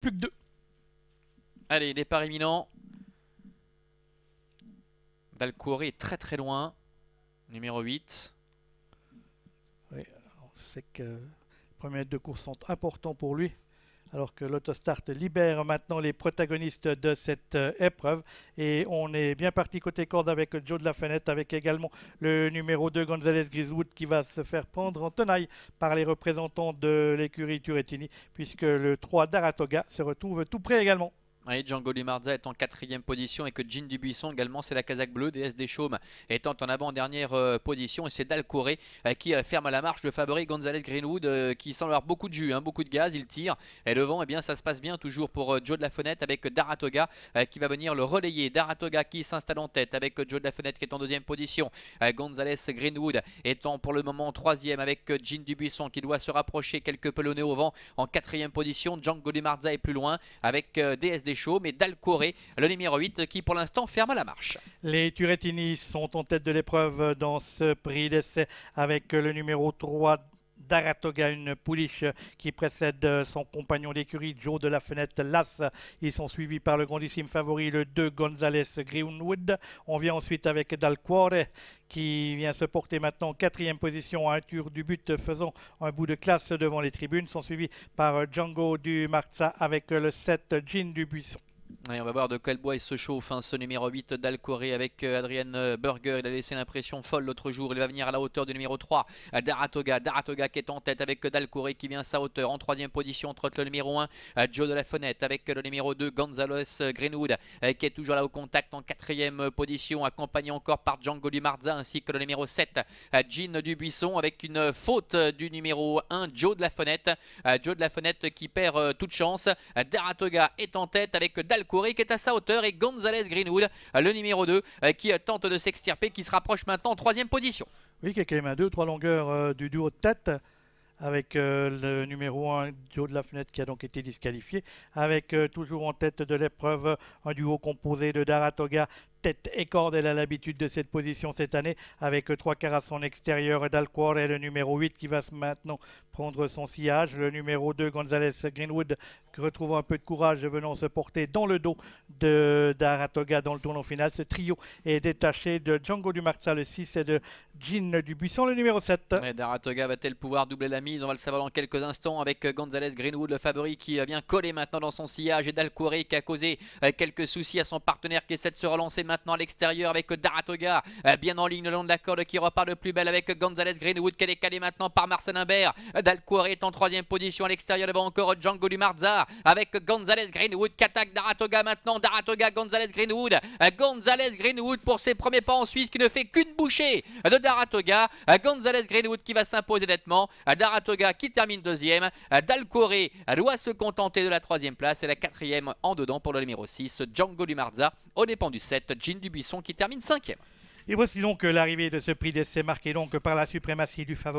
Plus que deux. Allez, départ imminent. Dalcouré est très très loin. Numéro 8. Oui, on sait que les premiers mètres de course sont importants pour lui. Alors que l'Autostart libère maintenant les protagonistes de cette épreuve. Et on est bien parti côté corde avec Joe de la Fenêtre, avec également le numéro 2 Gonzalez Griswood qui va se faire prendre en tenaille par les représentants de l'écurie Turrettini, puisque le 3 Daratoga se retrouve tout près également. Oui, Django Limarza est en 4e position et que Jean Dubuisson également, c'est la casaque bleue. DS Deschaumes étant en avant-dernière position et c'est Dalcouré qui ferme à la marche le favori Gonzalez Greenwood qui semble avoir beaucoup de jus, beaucoup de gaz, il tire. Et devant, eh bien, ça se passe bien toujours pour Joe de la Fenêtre avec Daratoga qui va venir le relayer. Daratoga qui s'installe en tête avec Joe de la Fenêtre qui est en 2e position. Gonzalez Greenwood étant pour le moment 3e avec Jean Dubuisson qui doit se rapprocher quelque peu le nez au vent en 4e position. Django Limarza est plus loin avec DS Deschaumes mais Dalcouré, le numéro 8 qui pour l'instant ferme la marche. Les Turrettini sont en tête de l'épreuve dans ce prix d'essai avec le numéro 3 Daratoga, une pouliche qui précède son compagnon d'écurie Joe de la Fenêtre Las. Ils sont suivis par le grandissime favori, le 2 Gonzalez Greenwood. On vient ensuite avec Dalcuore qui vient se porter maintenant en 4e position à un tour du but, faisant un bout de classe devant les tribunes. Sont suivis par Django du Marza avec le 7 Jean Dubuisson. Et on va voir de quel bois il se chauffe, ce numéro 8 Dalcouré avec Adrien Burger. Il a laissé l'impression folle l'autre jour. Il va venir à la hauteur du numéro 3 Daratoga. Daratoga qui est en tête avec Dalcouré qui vient à sa hauteur. En 3e position entre le numéro 1 Joe de la Fenêtre avec le numéro 2 Gonzalez Greenwood qui est toujours là au contact en 4e position, accompagné encore par Django Limarza ainsi que le numéro 7 Jean Dubuisson avec une faute du numéro 1 Joe de la Fenêtre. Joe de la Fenêtre qui perd toute chance. Daratoga est en tête avec Dalcouré qui est à sa hauteur et Gonzalez Greenwood, le numéro 2, qui tente de s'extirper, qui se rapproche maintenant en 3e position. Oui, qui est quand même à 2-3 longueurs du duo de tête avec le numéro 1 Joe de la Fenêtre qui a donc été disqualifié, avec toujours en tête de l'épreuve un duo composé de Daratoga, tête et corde. Elle a l'habitude de cette position cette année avec 3 quarts à son extérieur. Dalcuore est le numéro 8 qui va maintenant prendre son sillage. Le numéro 2 Gonzalez Greenwood retrouve un peu de courage venant se porter dans le dos de Daratoga dans le tournoi final. Ce trio est détaché de Django du Marza le 6 et de Jean Dubuisson le numéro 7. Et Daratoga va-t-elle pouvoir doubler la mise? On va le savoir dans quelques instants avec Gonzalez Greenwood, le favori qui vient coller maintenant dans son sillage, et Dalcouré qui a causé quelques soucis à son partenaire qui essaie de se relancer maintenant à l'extérieur avec Daratoga bien en ligne le long de la corde qui repart de plus belle avec Gonzalez Greenwood qui est décalé maintenant par Marcel Imbert. Dalcouré est en 3e position à l'extérieur devant encore Django du Marza avec Gonzalez Greenwood qui attaque Daratoga maintenant. Daratoga, Gonzalez Greenwood. Gonzalez Greenwood pour ses premiers pas en Suisse qui ne fait qu'une bouchée de Daratoga. Gonzalez Greenwood qui va s'imposer nettement. Daratoga qui termine 2e. Dalcouré doit se contenter de la 3e place et la 4e en dedans pour le numéro 6 Django du Marza au dépens du 7 Jean Dubuisson qui termine 5e. Et voici donc l'arrivée de ce prix d'essai marqué donc par la suprématie du favori.